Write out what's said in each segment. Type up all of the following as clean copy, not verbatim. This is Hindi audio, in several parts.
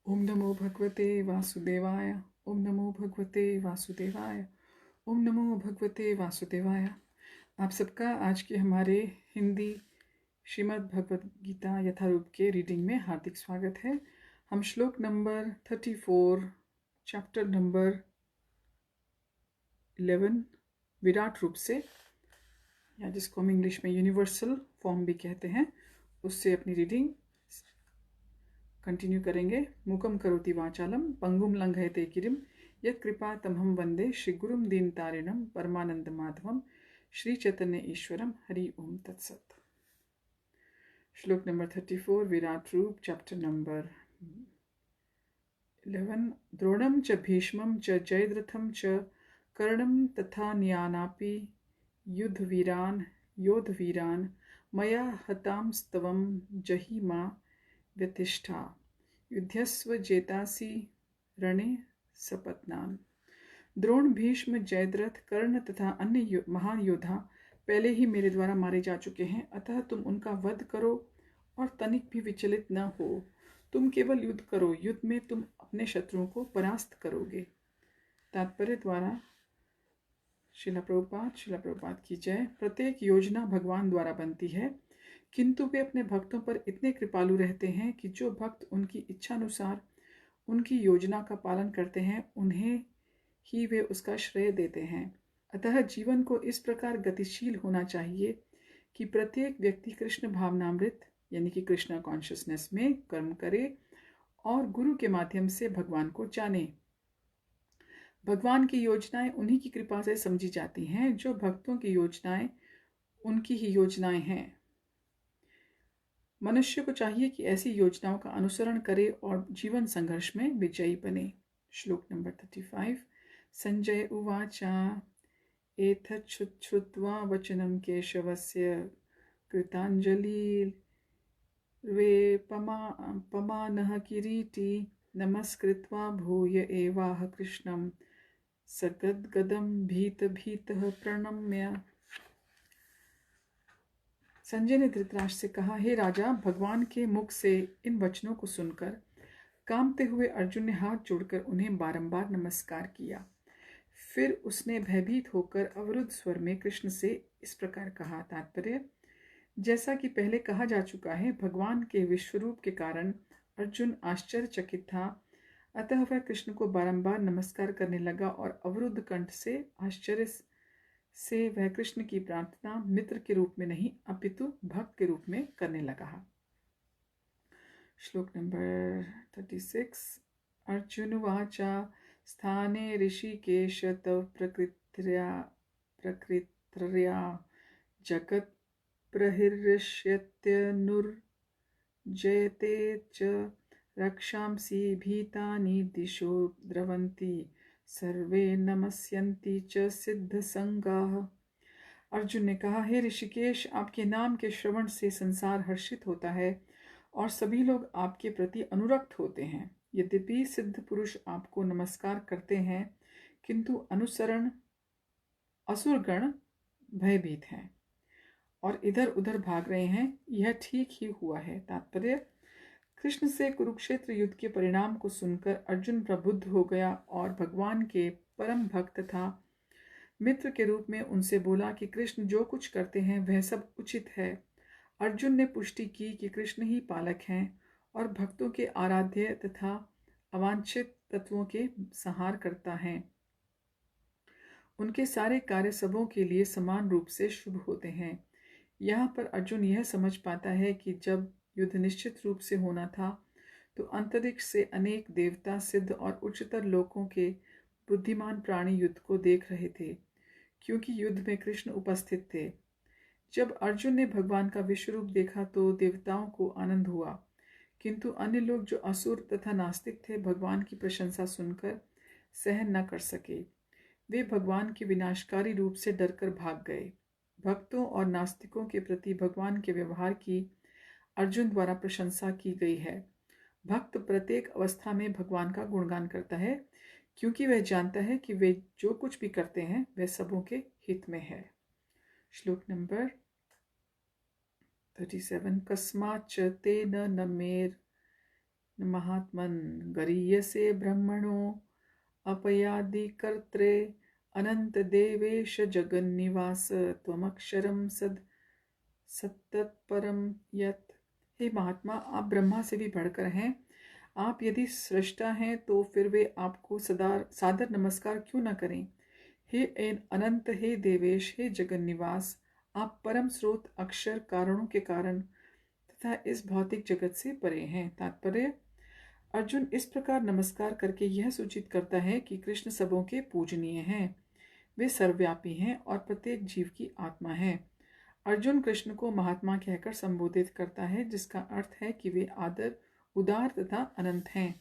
ओम नमो भगवते वासुदेवाय। ओम नमो भगवते वासुदेवाय। ओम नमो भगवते वासुदेवाय। आप सबका आज के हमारे हिंदी श्रीमद् भगवद गीता यथारूप के रीडिंग में हार्दिक स्वागत है। हम श्लोक नंबर 34 चैप्टर नंबर 11 विराट रूप से, या जिसको हम इंग्लिश में यूनिवर्सल फॉर्म भी कहते हैं, उससे अपनी रीडिंग कंटिन्यू करेंगे। मुकम करोति वाचालम पंगुम लंघयते गिरिम यत् कृपा तमहम वंदे श्री गुरुम दीनतारिणम परमानंद माधवम श्री चैतन्य ईश्वरम। हरि ओम तत्सत। श्लोक नंबर 34 विराट रूप चैप्टर नंबर 11। द्रोणम च भीष्मम च जयद्रथम च कर्णम तथा न्यानापि योधवीरान मया हतांस्तवम जहिमा व्यतिष्ठा युद्धस्व जेतासी रणे सपत्नान। द्रोण, भीष्म, जयद्रथ, कर्ण तथा अन्य महान योद्धा पहले ही मेरे द्वारा मारे जा चुके हैं, अतः तुम उनका वध करो और तनिक भी विचलित न हो। तुम केवल युद्ध करो, युद्ध में तुम अपने शत्रुओं को परास्त करोगे। तात्पर्य द्वारा श्रील प्रभुपाद की जय। प्रत्येक योजना भगवान द्वारा बनती है, किंतु वे अपने भक्तों पर इतने कृपालु रहते हैं कि जो भक्त उनकी इच्छानुसार उनकी योजना का पालन करते हैं, उन्हें ही वे उसका श्रेय देते हैं। अतः जीवन को इस प्रकार गतिशील होना चाहिए कि प्रत्येक व्यक्ति कृष्ण भावनामृत यानी कि कृष्ण कॉन्शियसनेस में कर्म करे और गुरु के माध्यम से भगवान को जाने। भगवान की योजनाएं उन्हीं की कृपा से समझी जाती हैं। जो भक्तों की योजनाएं उनकी ही योजनाएं हैं। मनुष्य को चाहिए कि ऐसी योजनाओं का अनुसरण करे और जीवन संघर्ष में विजयी बने। श्लोक नंबर 35। संजय उवाच एतत् श्रुत्वा वचनं केशवस्य कृताञ्जलिर्वे पमानः किरीटी नमस्कृत्वा भूय एवाह कृष्णं सगद्गदं भीतः प्रणम्य। संजय ने धृतराष्ट्र से कहा, हे राजा, भगवान के मुख से इन वचनों को सुनकर कांपते हुए अर्जुन ने हाथ जोड़कर उन्हें बारंबार नमस्कार किया। फिर उसने भयभीत होकर अवरुद्ध स्वर में कृष्ण से इस प्रकार कहा। तात्पर्य, जैसा कि पहले कहा जा चुका है, भगवान के विश्वरूप के कारण अर्जुन आश्चर्यचकित था, अतः वह कृष्ण को बारंबार नमस्कार करने लगा और अवरुद्ध कंठ से आश्चर्य से वह कृष्ण की प्रार्थना मित्र के रूप में नहीं अपितु भक्त के रूप में करने लगा। श्लोक नंबर 36। अर्जुन वाचा स्थाने ऋषिकेश तव प्रकृत्या जगत् प्रहृष्यत्यनुर्जयते च रक्षांसि भीतानि दिशो द्रवन्ति सर्वे नमस्यन्ति च सिद्ध संगाः। अर्जुन ने कहा, हे ऋषिकेश, आपके नाम के श्रवण से संसार हर्षित होता है और सभी लोग आपके प्रति अनुरक्त होते हैं। यद्यपि सिद्ध पुरुष आपको नमस्कार करते हैं, किंतु अनुसरण असुरगण भयभीत हैं और इधर उधर भाग रहे हैं। यह ठीक ही हुआ है। तात्पर्य, कृष्ण से कुरुक्षेत्र युद्ध के परिणाम को सुनकर अर्जुन प्रबुद्ध हो गया और भगवान के परम भक्त तथा मित्र के रूप में उनसे बोला कि कृष्ण जो कुछ करते हैं वह सब उचित है। अर्जुन ने पुष्टि की कि कृष्ण ही पालक हैं और भक्तों के आराध्य तथा अवांछित तत्वों के संहार करता है। उनके सारे कार्य सबों के लिए समान रूप से शुभ होते हैं। यहाँ पर अर्जुन यह समझ पाता है कि जब युद्ध निश्चित रूप से होना था तो अंतरिक्ष से अनेक देवता, सिद्ध और उच्चतर लोकों के बुद्धिमान प्राणी युद्ध को देख रहे थे, क्योंकि युद्ध में कृष्ण उपस्थित थे। जब अर्जुन ने भगवान का विश्वरूप देखा तो देवताओं को आनंद हुआ, किंतु अन्य लोग जो असुर तथा नास्तिक थे भगवान की प्रशंसा सुनकर सहन न कर सके। वे भगवान के विनाशकारी रूप से डरकर भाग गए। भक्तों और नास्तिकों के प्रति भगवान के व्यवहार की अर्जुन द्वारा प्रशंसा की गई है। भक्त प्रत्येक अवस्था में भगवान का गुणगान करता है, क्योंकि वह जानता है कि वे जो कुछ भी करते हैं वह सबों के हित में है। श्लोक नंबर 37। कस्माच्च तेन न मेर महात्मन् गरीयसे ब्रह्मणो अपयादि कर्त्रे अनंत देवेश जगन्निवास त्वमक्षरम सत्तत्परम यत्। हे महात्मा, आप ब्रह्मा से भी बढ़कर हैं। आप यदि सृष्टा हैं तो फिर वे आपको सादर नमस्कार क्यों न करें। हे अनंत, हे देवेश, हे जगन्निवास, आप परम स्रोत, अक्षर, कारणों के कारण तथा इस भौतिक जगत से परे हैं। तात्पर्य: अर्जुन इस प्रकार नमस्कार करके यह सूचित करता है कि कृष्ण सबों के पूजनीय हैं, वे सर्वव्यापी हैं और प्रत्येक जीव की आत्मा है। अर्जुन कृष्ण को महात्मा कहकर संबोधित करता है, जिसका अर्थ है कि वे उदार तथा अनंत हैं।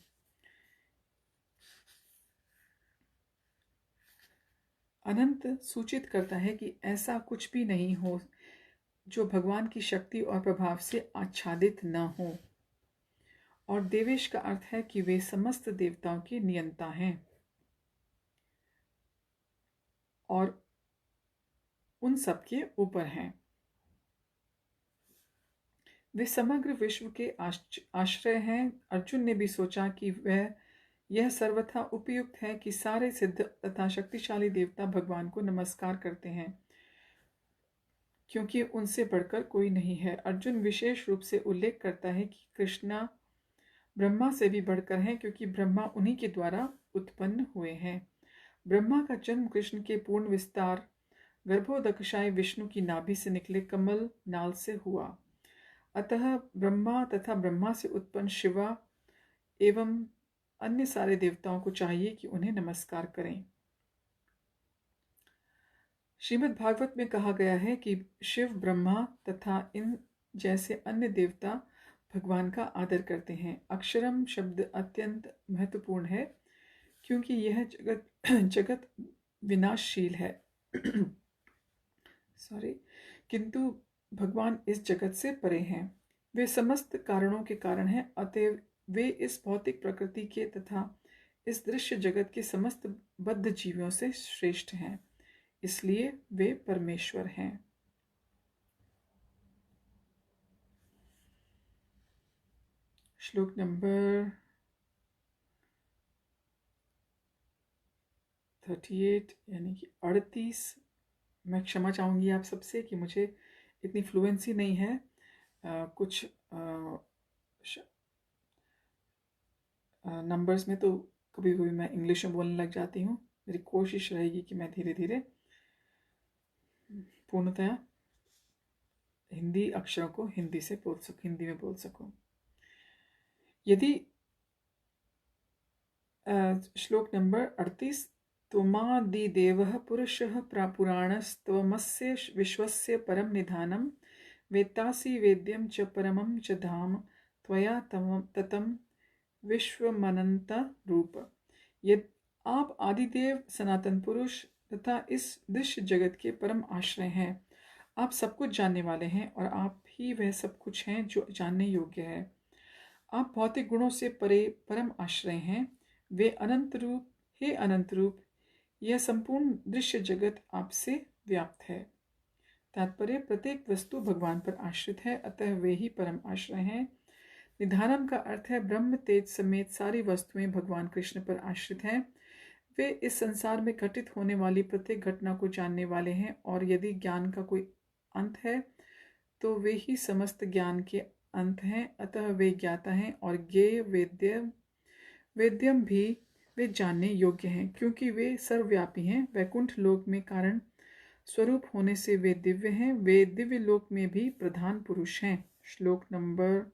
अनंत सूचित करता है कि ऐसा कुछ भी नहीं हो जो भगवान की शक्ति और प्रभाव से आच्छादित न हो। और देवेश का अर्थ है कि वे समस्त देवताओं के नियंता हैं और उन सबके ऊपर हैं। वे समग्र विश्व के आश्रय हैं। अर्जुन ने भी सोचा कि यह सर्वथा उपयुक्त है कि सारे सिद्ध तथा शक्तिशाली देवता भगवान को नमस्कार करते हैं, क्योंकि उनसे बढ़कर कोई नहीं है। अर्जुन विशेष रूप से उल्लेख करता है कि कृष्णा ब्रह्मा से भी बढ़कर हैं, क्योंकि ब्रह्मा उन्हीं के द्वारा उत्पन्न हुए हैं। ब्रह्मा का जन्म कृष्ण के पूर्ण विस्तार गर्भोदकशाय विष्णु की नाभि से निकले कमल नाल से हुआ। अतः ब्रह्मा तथा ब्रह्मा से उत्पन्न शिवा एवं अन्य सारे देवताओं को चाहिए कि उन्हें नमस्कार करें। श्रीमद् भागवत में कहा गया है कि शिव, ब्रह्मा तथा इन जैसे अन्य देवता भगवान का आदर करते हैं। अक्षरम शब्द अत्यंत महत्वपूर्ण है, क्योंकि यह जगत विनाशशील है किंतु भगवान इस जगत से परे हैं। वे समस्त कारणों के कारण हैं, अतएव वे इस भौतिक प्रकृति के तथा इस दृश्य जगत के समस्त बद्ध जीवों से श्रेष्ठ हैं, इसलिए वे परमेश्वर हैं। श्लोक नंबर 38 यानी कि 38। मैं क्षमा चाहूँगी आप सबसे कि मुझे इतनी फ्लुएंसी नहीं है। कुछ नंबर्स में तो कभी कभी मैं इंग्लिश में बोलने लग जाती हूँ। मेरी कोशिश रहेगी कि मैं धीरे धीरे पूर्णतया हिंदी अक्षरों को हिंदी में बोल सकूं। यदि श्लोक नंबर 38, त्वमादिदेवः पुरुषः पुराणस्त्वमस्य विश्वस्य परम निधानम वेत्तासि वेद्यं च परमं च धाम त्वया ततं विश्वमनंत रूप। यदि आप आदिदेव, सनातन पुरुष तथा इस दृश्य जगत के परम आश्रय हैं, आप सब कुछ जानने वाले हैं और आप ही वह सब कुछ हैं जो जानने योग्य है। आप भौतिक गुणों से परे परम आश्रय हैं। वे अनंत रूप, हे अनंत रूप, यह संपूर्ण दृश्य जगत आपसे व्याप्त है। तात्पर्य: प्रत्येक वस्तु भगवान पर आश्रित है, अतः वे ही परम आश्रय हैं। निधानम का अर्थ है ब्रह्म तेज समेत सारी वस्तुएं भगवान कृष्ण पर आश्रित हैं। वे इस संसार में घटित होने वाली प्रत्येक घटना को जानने वाले हैं, और यदि ज्ञान का कोई अंत है तो वे ही समस्त ज्ञान के अंत हैं। अतः वे ज्ञाता हैं और ज्ञेय वेद्यम भी वे जानने योग्य हैं, क्योंकि वे सर्वव्यापी हैं। वैकुंठ लोक में कारण स्वरूप होने से वे दिव्य हैं। वे दिव्य लोक में भी प्रधान पुरुष हैं। श्लोक नंबर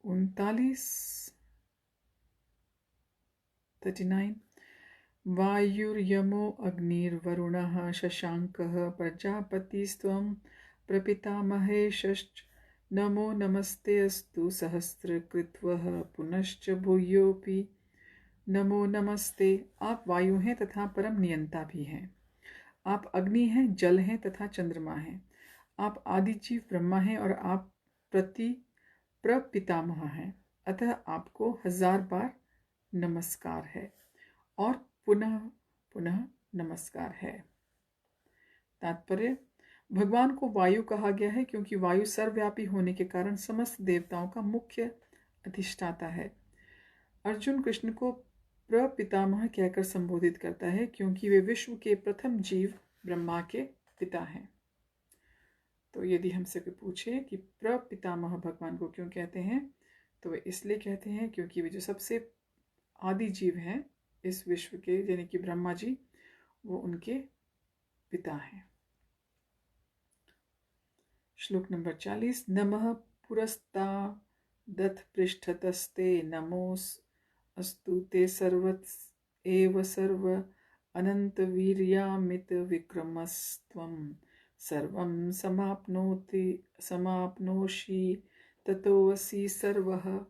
39। वायुर्यमो अग्निर्वरुणः शशांकः प्रजापतिस्त्वं प्रपितामहेश्च नमो नमस्ते अस्तु सहस्रकृत्वः पुनश्च भूयोऽपि नमो नमस्ते। आप वायु हैं तथा परम नियंता भी हैं। आप अग्नि हैं, जल हैं तथा चंद्रमा हैं। आप आदिजीव ब्रह्मा हैं और आप प्रपितामह हैं। अतः आपको 1000 बार नमस्कार है और पुनः पुनः नमस्कार है। तात्पर्य: भगवान को वायु कहा गया है क्योंकि वायु सर्वव्यापी होने के कारण समस्त देवताओं का मुख्य अधिष्ठाता है। अर्जुन कृष्ण को प्रपितामह कहकर संबोधित करता है क्योंकि वे विश्व के प्रथम जीव ब्रह्मा के पिता हैं। तो यदि हमसे कोई पूछे कि प्रपितामह भगवान को क्यों कहते हैं, तो वे इसलिए कहते हैं क्योंकि वे जो सबसे आदि जीव हैं इस विश्व के, यानी कि ब्रह्मा जी, वो उनके पिता हैं। श्लोक नंबर 40। नमः पुरस्तादथ पृष्ठतस्ते नमोस अस्तु ते सर्वत एव सर्व अनंत वीर्यामित विक्रमस्त्वं सर्वं समाप्नोषि ततोऽसि सर्वः।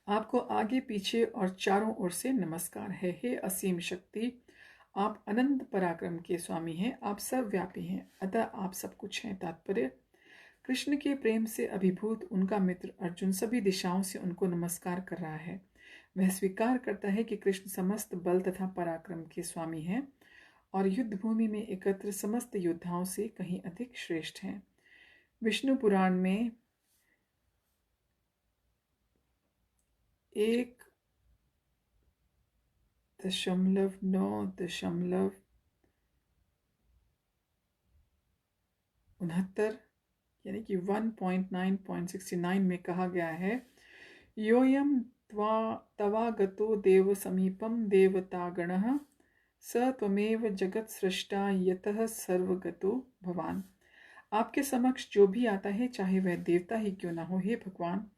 आपको आगे पीछे और चारों ओर से नमस्कार है। हे असीम शक्ति, आप अनंत पराक्रम के स्वामी हैं, आप सर्वव्यापी हैं, अतः आप सब कुछ हैं। तात्पर्य: कृष्ण के प्रेम से अभिभूत उनका मित्र अर्जुन सभी दिशाओं से उनको नमस्कार कर रहा है। वह स्वीकार करता है कि कृष्ण समस्त बल तथा पराक्रम के स्वामी हैं और युद्ध भूमि में एकत्र समस्त योद्धाओं से कहीं अधिक श्रेष्ठ हैं। विष्णु पुराण में 1.969 यानी कि 1.9.69 में कहा गया है, योयम तवागतो देव समीपम देवतागणः स त्वमेव जगत सृष्टा यतः सर्वगतो भवान। आपके समक्ष जो भी आता है, चाहे वह देवता ही क्यों न हो, हे भगवान,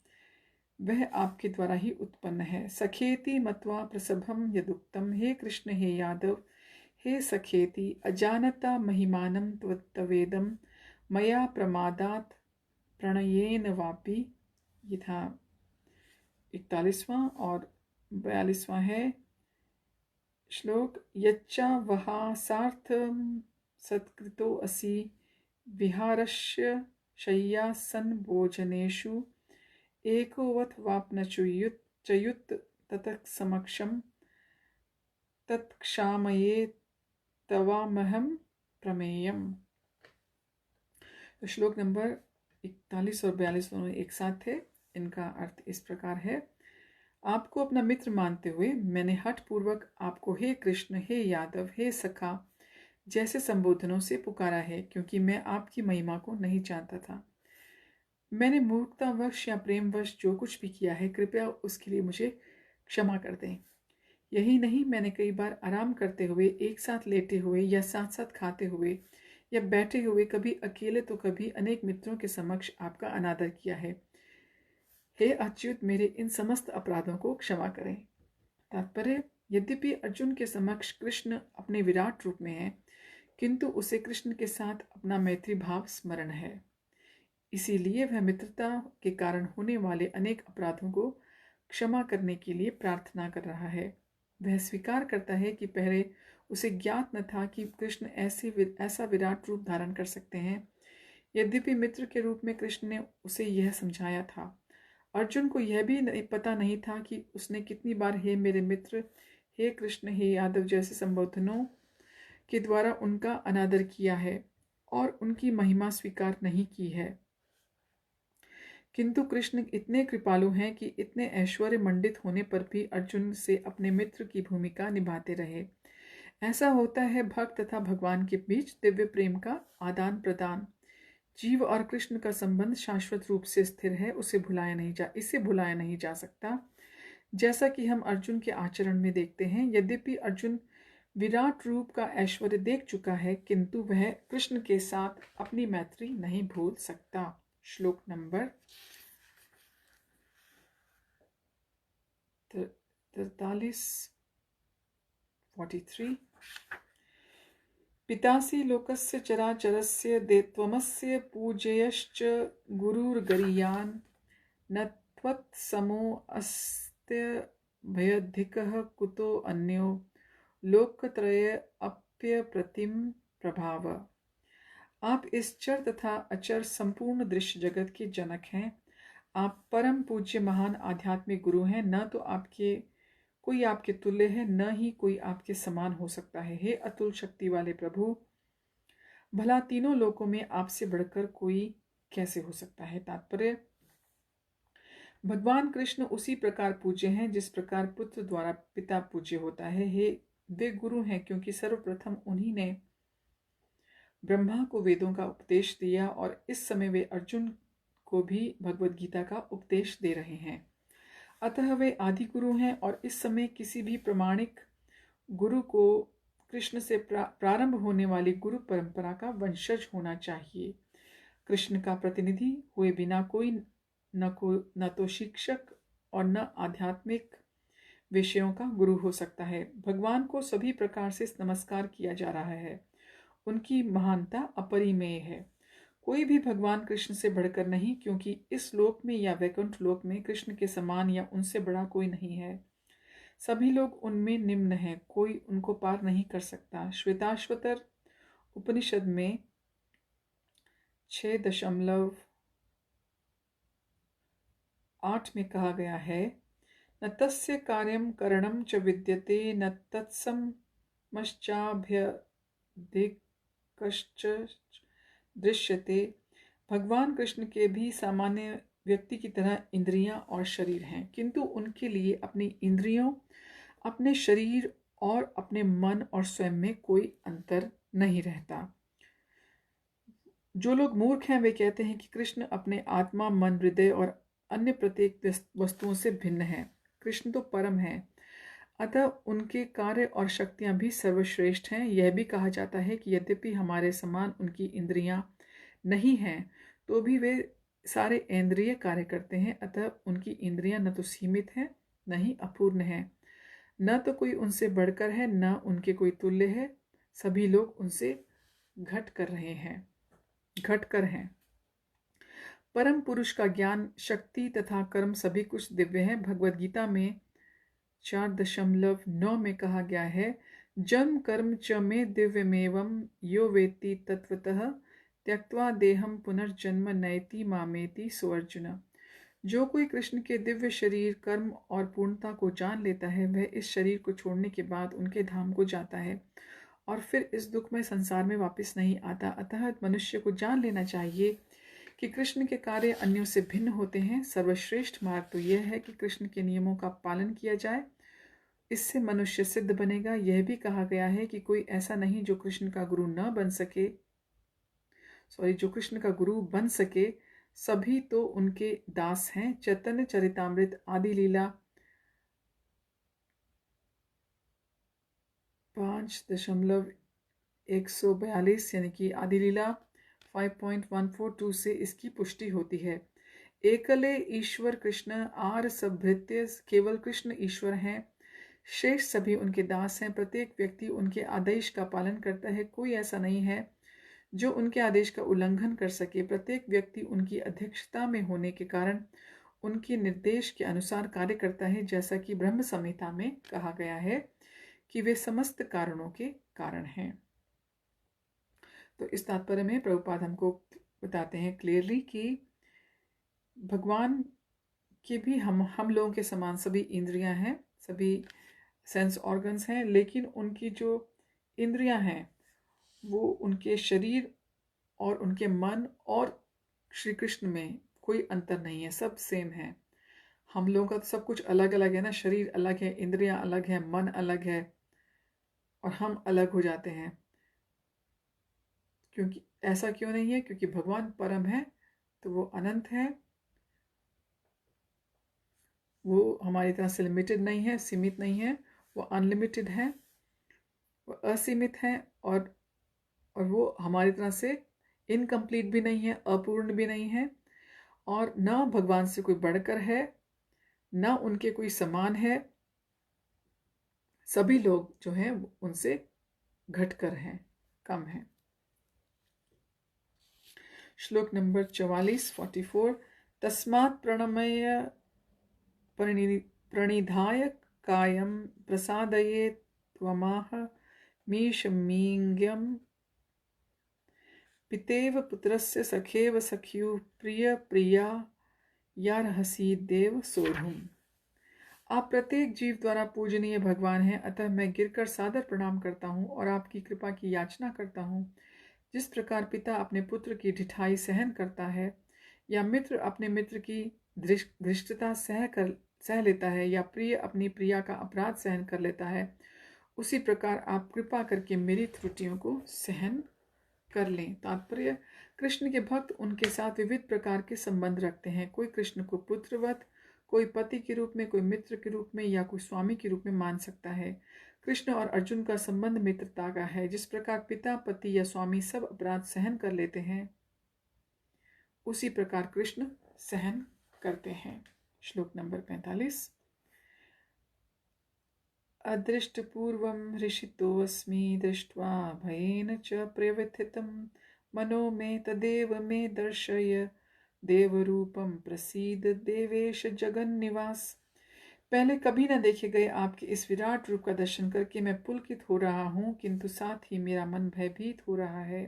वह आपके द्वारा ही उत्पन्न है। सखेति मत्वा प्रसभम यदुक्तम, हे कृष्ण हे यादव हे सखेति अजानता महिमानं त्वत्तवेदम मया प्रमादात प्रणयेन वापि। ये था 41वां और 42वां है श्लोक। यच्चा वहा सार्थम सत्कृतो असि विहारस्य शय्यासन भोजनेषु एकोवत वाप्नच्युत तत्समक्षम तत्क्षामये तवामहम प्रमेयम। तो श्लोक नंबर 41 और 42 दोनों एक साथ थे। इनका अर्थ इस प्रकार है, आपको अपना मित्र मानते हुए मैंने हठ पूर्वक आपको हे कृष्ण हे यादव हे सखा जैसे संबोधनों से पुकारा है, क्योंकि मैं आपकी महिमा को नहीं जानता था। मैंने मूर्खतावश या प्रेमवश जो कुछ भी किया है, कृपया उसके लिए मुझे क्षमा कर दें। यही नहीं, मैंने कई बार आराम करते हुए, एक साथ लेटे हुए या साथ साथ खाते हुए या बैठे हुए, कभी अकेले तो कभी अनेक मित्रों के समक्ष आपका अनादर किया है। हे अच्युत, मेरे इन समस्त अपराधों को क्षमा करें। तात्पर्य: यद्यपि अर्जुन के समक्ष कृष्ण अपने विराट रूप में है, किंतु उसे कृष्ण के साथ अपना मैत्री भाव स्मरण है। इसीलिए वह मित्रता के कारण होने वाले अनेक अपराधों को क्षमा करने के लिए प्रार्थना कर रहा है। वह स्वीकार करता है कि पहले उसे ज्ञात न था कि कृष्ण ऐसा विराट रूप धारण कर सकते हैं। यद्यपि मित्र के रूप में कृष्ण ने उसे यह समझाया था, अर्जुन को यह भी पता नहीं था कि उसने कितनी बार हे मेरे मित्र, हे कृष्ण, हे यादव जैसे संबोधनों के द्वारा उनका अनादर किया है और उनकी महिमा स्वीकार नहीं की है। किंतु कृष्ण इतने कृपालु हैं कि इतने ऐश्वर्य मंडित होने पर भी अर्जुन से अपने मित्र की भूमिका निभाते रहे। ऐसा होता है भक्त तथा भगवान के बीच दिव्य प्रेम का आदान प्रदान। जीव और कृष्ण का संबंध शाश्वत रूप से स्थिर है, इसे भुलाया नहीं जा सकता। जैसा कि हम अर्जुन के आचरण में देखते हैं, यद्यपि अर्जुन विराट रूप का ऐश्वर्य देख चुका है, किंतु वह कृष्ण के साथ अपनी मैत्री नहीं भूल सकता। श्लोक नंबर 43 पितासि लोकस्य चराचरस्य त्वमस्य पूज्यश्च गुरुर्गरीयान् न त्वत्समो अस्त्य भयाधिकः कुतो अन्यो लोकत्रय अप्यप्रतिम प्रभाव। आप इस चर तथा अचर संपूर्ण दृश्य जगत के जनक हैं। आप परम पूज्य महान आध्यात्मिक गुरु हैं। न तो कोई आपके तुल्य है, न ही कोई आपके समान हो सकता है। हे अतुल शक्ति वाले प्रभु, भला तीनों लोकों में आपसे बढ़कर कोई कैसे हो सकता है। तात्पर्य, भगवान कृष्ण उसी प्रकार पूज्य हैं जिस प्रकार पुत्र द्वारा पिता पूज्य होता है। वे गुरु हैं क्योंकि सर्वप्रथम उन्हीं ने ब्रह्मा को वेदों का उपदेश दिया और इस समय वे अर्जुन को भी भगवद गीता का उपदेश दे रहे हैं। अतः वे आदि गुरु हैं और इस समय किसी भी प्रामाणिक गुरु को कृष्ण से प्रारंभ होने वाली गुरु परंपरा का वंशज होना चाहिए। कृष्ण का प्रतिनिधि हुए बिना कोई न तो शिक्षक और न आध्यात्मिक विषयों का गुरु हो सकता है। भगवान को सभी प्रकार से नमस्कार किया जा रहा है। उनकी महानता अपरिमेय है। कोई भी भगवान कृष्ण से बढ़कर नहीं, क्योंकि इस लोक में या वैकुंठ लोक में कृष्ण के समान या उनसे बड़ा कोई नहीं है। सभी लोग उनमें निम्न हैं, कोई उनको पार नहीं कर सकता। श्वेताश्वतर उपनिषद में 6.8 में कहा गया है, न तस्य कार्यं करणं च विद्यते न तत्समश्चाभ्यधिकश्च दृश्यते। भगवान कृष्ण के भी सामान्य व्यक्ति की तरह इंद्रियां और शरीर हैं, किंतु उनके लिए अपनी इंद्रियों, अपने शरीर और अपने मन और स्वयं में कोई अंतर नहीं रहता। जो लोग मूर्ख हैं वे कहते हैं कि कृष्ण अपने आत्मा, मन, हृदय और अन्य प्रत्येक वस्तुओं से भिन्न हैं। कृष्ण तो परम है, अतः उनके कार्य और शक्तियां भी सर्वश्रेष्ठ हैं। यह भी कहा जाता है कि यद्यपि हमारे समान उनकी इंद्रियां नहीं हैं, तो भी वे सारे इंद्रिय कार्य करते हैं। अतः उनकी इंद्रियां न तो सीमित हैं, न ही अपूर्ण हैं। न तो कोई उनसे बढ़कर है, न उनके कोई तुल्य है। सभी लोग उनसे घटकर हैं। परम पुरुष का ज्ञान, शक्ति तथा कर्म सभी कुछ दिव्य है। भगवद गीता में 4.9 में कहा गया है, जन्म कर्म च मे दिव्यमेवं यो वेत्ति तत्वतः त्यक्त्वा देहम पुनर्जन्म नयति मामेति सो अर्जुन। जो कोई कृष्ण के दिव्य शरीर, कर्म और पूर्णता को जान लेता है, वह इस शरीर को छोड़ने के बाद उनके धाम को जाता है और फिर इस दुखमय संसार में वापस नहीं आता। अतः मनुष्य को जान लेना चाहिए कि कृष्ण के कार्य अन्यों से भिन्न होते हैं। सर्वश्रेष्ठ मार्ग तो यह है कि कृष्ण के नियमों का पालन किया जाए, इससे मनुष्य सिद्ध बनेगा। यह भी कहा गया है कि कोई ऐसा नहीं जो कृष्ण का गुरु बन सके, सभी तो उनके दास हैं। चैतन्य चरितामृत आदि लीला 5.142 यानी कि आदि लीला 5.142 से इसकी पुष्टि होती है। एकले ईश्वर कृष्ण आर सभृत्य, केवल कृष्ण ईश्वर हैं, शेष सभी उनके दास हैं। प्रत्येक व्यक्ति उनके आदेश का पालन करता है, कोई ऐसा नहीं है जो उनके आदेश का उल्लंघन कर सके। प्रत्येक व्यक्ति उनकी अध्यक्षता में होने के कारण उनके निर्देश के अनुसार कार्य करता है, जैसा कि ब्रह्म संहिता में कहा गया है कि वे समस्त कारणों के कारण हैं। तो इस तात्पर्य में प्रभुपाद हमको बताते हैं क्लियरली कि भगवान के भी हम लोगों के समान सभी इंद्रियां हैं, सभी सेंस ऑर्गन्स हैं, लेकिन उनकी जो इंद्रियां हैं वो उनके शरीर और उनके मन और श्री कृष्ण में कोई अंतर नहीं है, सब सेम है। हम लोगों का तो सब कुछ अलग अलग है ना, शरीर अलग है, इंद्रियां अलग है, मन अलग है, और हम अलग हो जाते हैं। क्योंकि ऐसा क्यों नहीं है? क्योंकि भगवान परम है, तो वो अनंत है, वो हमारी तरह से लिमिटेड नहीं है, सीमित नहीं है, वो अनलिमिटेड है, वो असीमित है, और वो हमारी तरह से इनकम्प्लीट भी नहीं है, अपूर्ण भी नहीं है, और न भगवान से कोई बढ़कर है, न उनके कोई समान है। सभी लोग जो हैं उनसे घटकर हैं, कम हैं। श्लोक नंबर 44 तस्मात् प्रणमय प्रणिधाय कायं प्रसादये त्वमाह मीशमीङ्ग्यं पितेव पुत्रस्य सखेव सख्यु प्रिय प्रिया यारहसी देव सोढ़ुम। आप प्रत्येक जीव द्वारा पूजनीय भगवान हैं, अतः मैं गिरकर सादर प्रणाम करता हूँ और आपकी कृपा की याचना करता हूँ जिस प्रकार पिता अपने पुत्र की ढिठाई सहन करता है, या मित्र अपने मित्र की धृष्टता सह लेता है, या प्रिय अपनी प्रिया का अपराध सहन कर लेता है, उसी प्रकार आप कृपा करके मेरी त्रुटियों को सहन कर लें। तात्पर्य, कृष्ण के भक्त उनके साथ विविध प्रकार के संबंध रखते हैं। कोई कृष्ण को पुत्रवत, कोई पति के रूप में, कोई मित्र के रूप में, या कोई स्वामी के रूप में मान सकता है। कृष्ण और अर्जुन का संबंध मित्रता का है। जिस प्रकार पिता, पति या स्वामी सब अपराध सहन कर लेते हैं, उसी प्रकार कृष्ण सहन करते हैं। श्लोक नंबर 45। अदृष्टपूर्वं हृषितोऽस्मि दृष्ट्वा भयेन च प्रव्यथितं मनो मे तदेव मे दर्शय देवरूपं प्रसीद देवेश जगन्निवास। पहले कभी न देखे गए आपके इस विराट रूप का दर्शन करके मैं पुलकित हो रहा हूँ, किंतु साथ ही मेरा मन भयभीत हो रहा है।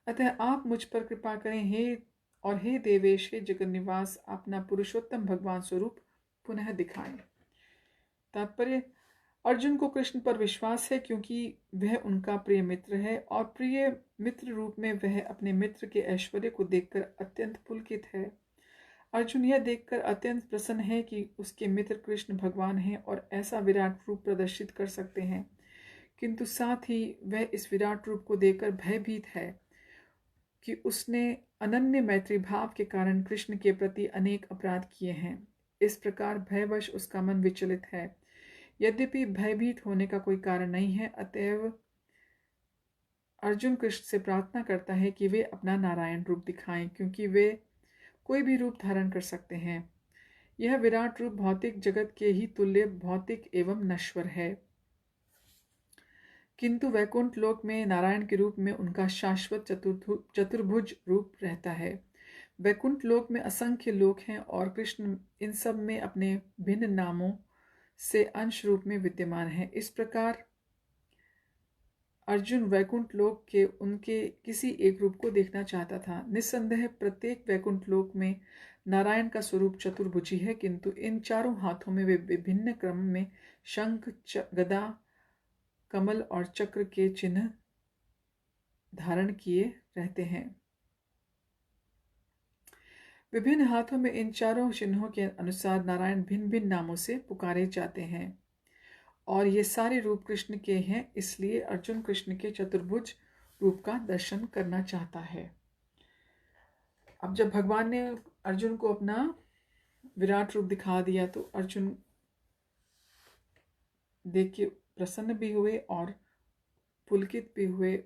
अतः आप मुझ पर कृपा करें हे देवेश, हे जगन्निवास, अपना पुरुषोत्तम भगवान स्वरूप पुनः दिखाएं। तात्पर्य, अर्जुन को कृष्ण पर विश्वास है क्योंकि वह उनका प्रिय मित्र है, और प्रिय मित्र रूप में वह अपने मित्र के ऐश्वर्य को देखकर अत्यंत पुलकित है। अर्जुन यह देखकर अत्यंत प्रसन्न है कि उसके मित्र कृष्ण भगवान हैं और ऐसा विराट रूप प्रदर्शित कर सकते हैं, किंतु साथ ही वह इस विराट रूप को देखकर भयभीत है कि उसने अनन्य मैत्री भाव के कारण कृष्ण के प्रति अनेक अपराध किए हैं। इस प्रकार भयवश उसका मन विचलित है। यद्यपि भयभीत होने का कोई कारण नहीं है, अतएव अर्जुन कृष्ण से प्रार्थना करता है कि वे अपना नारायण रूप दिखाएं, क्योंकि वे कोई भी रूप धारण कर सकते हैं। यह विराट रूप भौतिक जगत के ही तुल्य भौतिक एवं नश्वर है, किंतु वैकुंठ लोक में नारायण के रूप में उनका शाश्वत चतुर्भुज रूप रहता है। वैकुंठ लोक में असंख्य लोक हैं और कृष्ण इन सब में अपने भिन्न नामों से अंश रूप में विद्यमान है। इस प्रकार अर्जुन वैकुंठ लोक के उनके किसी एक रूप को देखना चाहता था। निस्संदेह प्रत्येक वैकुंठ लोक में नारायण का स्वरूप चतुर्भुजी है, किंतु इन चारों हाथों में वे विभिन्न क्रम में शंख, गदा, कमल और चक्र के चिन्ह धारण किए रहते हैं। विभिन्न हाथों में इन चारों चिन्हों के अनुसार नारायण भिन्न भिन्न नामों से पुकारे जाते हैं, और ये सारे रूप कृष्ण के हैं। इसलिए अर्जुन कृष्ण के चतुर्भुज रूप का दर्शन करना चाहता है। अब जब भगवान ने अर्जुन को अपना विराट रूप दिखा दिया, तो अर्जुन देख के प्रसन्न भी हुए और पुलकित भी हुए,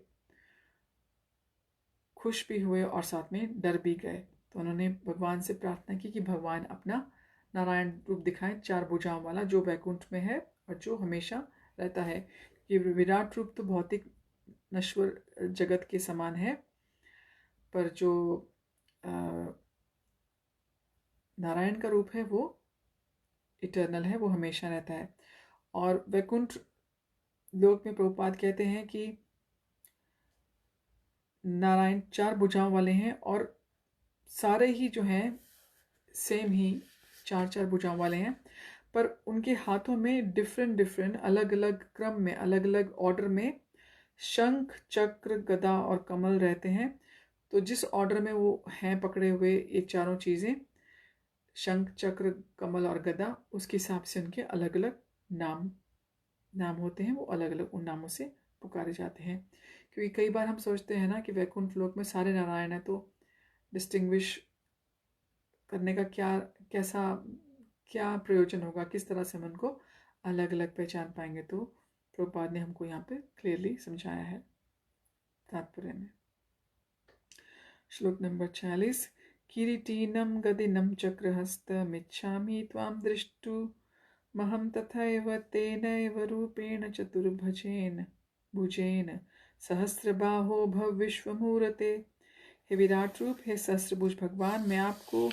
खुश भी हुए और साथ में डर भी गए। तो उन्होंने भगवान से प्रार्थना की कि भगवान अपना नारायण रूप दिखाएं, चार भुजाओं वाला, जो वैकुंठ में है और जो हमेशा रहता है। ये विराट रूप तो भौतिक नश्वर जगत के समान है, पर जो नारायण का रूप है वो इटर्नल है, वो हमेशा रहता है। और वैकुंठ लोक में प्रभुपाद कहते हैं कि नारायण चार भुजाओं वाले हैं, और सारे ही जो हैं सेम ही चार चार भुजाओं वाले हैं, पर उनके हाथों में डिफरेंट अलग अलग क्रम में, अलग अलग ऑर्डर में शंख, चक्र, गदा और कमल रहते हैं। तो जिस ऑर्डर में वो हैं पकड़े हुए ये चारों चीज़ें, शंख, चक्र, कमल और गदा, उसके हिसाब से उनके अलग अलग नाम होते हैं। वो अलग अलग उन नामों से पुकारे जाते हैं। क्योंकि कई बार हम सोचते हैं ना कि वैकुंठ लोक में सारे नारायण है, तो डिस्टिंग्विश करने का क्या प्रयोजन होगा, किस तरह से हम उनको अलग अलग पहचान पाएंगे। तो प्रभुपाद ने हमको यहाँ पे क्लियरली समझाया है तात्पर्य में। श्लोक नंबर 46। किरीटीनं गदिनं चक्रहस्तमिच्छामि त्वां दृष्टुमहं तथैव तेनैव रूपेण चतुर्भुजेन सहस्रबाहो भव विश्वमूर्ते। हे विराट रूप, हे सहस्त्रभुज भगवान, मैं आपको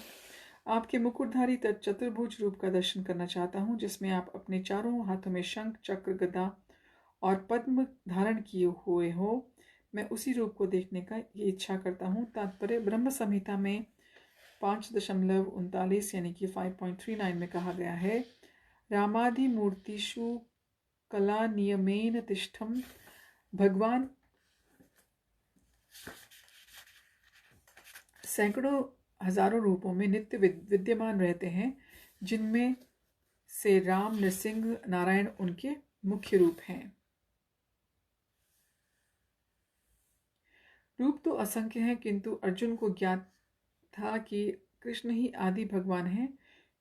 आपके मुकुटधारी चतुर्भुज रूप का दर्शन करना चाहता हूँ, जिसमें आप अपने चारों हाथों में शंख, चक्र, गदा और पद्म धारण किए हुए हो। मैं उसी रूप को देखने का ये इच्छा करता हूँ। तात्पर्य, ब्रह्म संहिता में 5.39 यानी कि 5.39 में कहा गया है, रामादि मूर्तिषु कला नियमेन तिष्ठम। भगवान सैकड़ों हजारों रूपों में नित्य विद्यमान रहते हैं, जिनमें से राम, नृसिंह, नारायण उनके मुख्य रूप हैं। रूप तो असंख्य हैं, किंतु अर्जुन को ज्ञात था कि कृष्ण ही आदि भगवान हैं,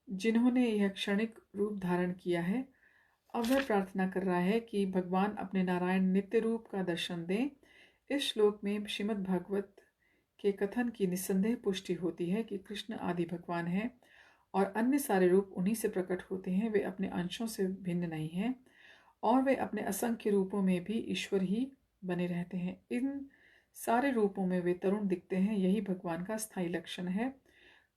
जिन्होंने यह क्षणिक रूप धारण किया है। अब वह प्रार्थना कर रहा है कि भगवान अपने नारायण नित्य रूप का दर्शन दें। इस श्लोक में श्रीमद् भागवत के कथन की निस्संदेह पुष्टि होती है कि कृष्ण आदि भगवान हैं और अन्य सारे रूप उन्हीं से प्रकट होते हैं। वे अपने अंशों से भिन्न नहीं हैं और वे अपने असंख्य रूपों में भी ईश्वर ही बने रहते हैं। इन सारे रूपों में वे तरुण दिखते हैं, यही भगवान का स्थायी लक्षण है।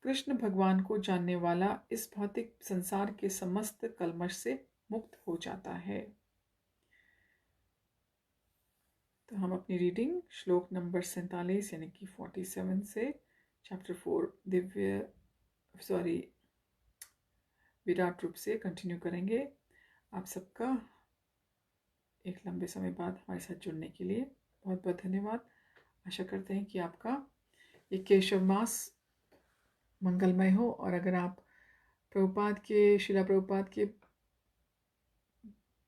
कृष्ण भगवान को जानने वाला इस भौतिक संसार के समस्त कलमश से मुक्त हो जाता है। तो हम अपनी रीडिंग श्लोक नंबर 47 यानी कि 47 से चैप्टर 4 विराट रूप से कंटिन्यू करेंगे। आप सबका एक लंबे समय बाद हमारे साथ जुड़ने के लिए बहुत बहुत धन्यवाद। आशा करते हैं कि आपका ये केशव मास मंगलमय हो, और अगर आप शिला प्रभुपाद के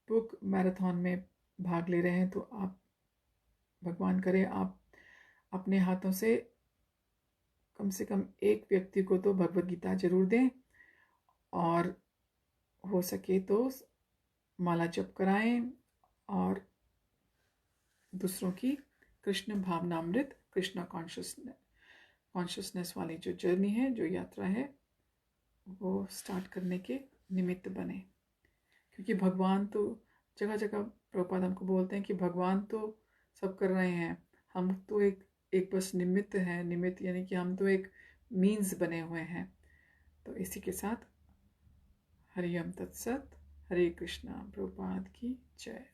बुक मैराथन में भाग ले रहे हैं तो आप, भगवान करे, आप अपने हाथों से कम एक व्यक्ति को तो भगवद गीता जरूर दें, और हो सके तो माला जप कराएं, और दूसरों की कृष्ण भावनामृत, कृष्णा कॉन्शियसनेस वाली जो जर्नी है, जो यात्रा है, वो स्टार्ट करने के निमित्त बने। क्योंकि भगवान तो जगह जगह प्रभुपाद हमको बोलते हैं कि भगवान तो सब कर रहे हैं, हम तो एक बस निमित्त हैं। निमित्त यानी कि हम तो एक मीन्स बने हुए हैं। तो इसी के साथ हरि ओम तत्सत। हरे कृष्णा। प्रभुपाद की जय।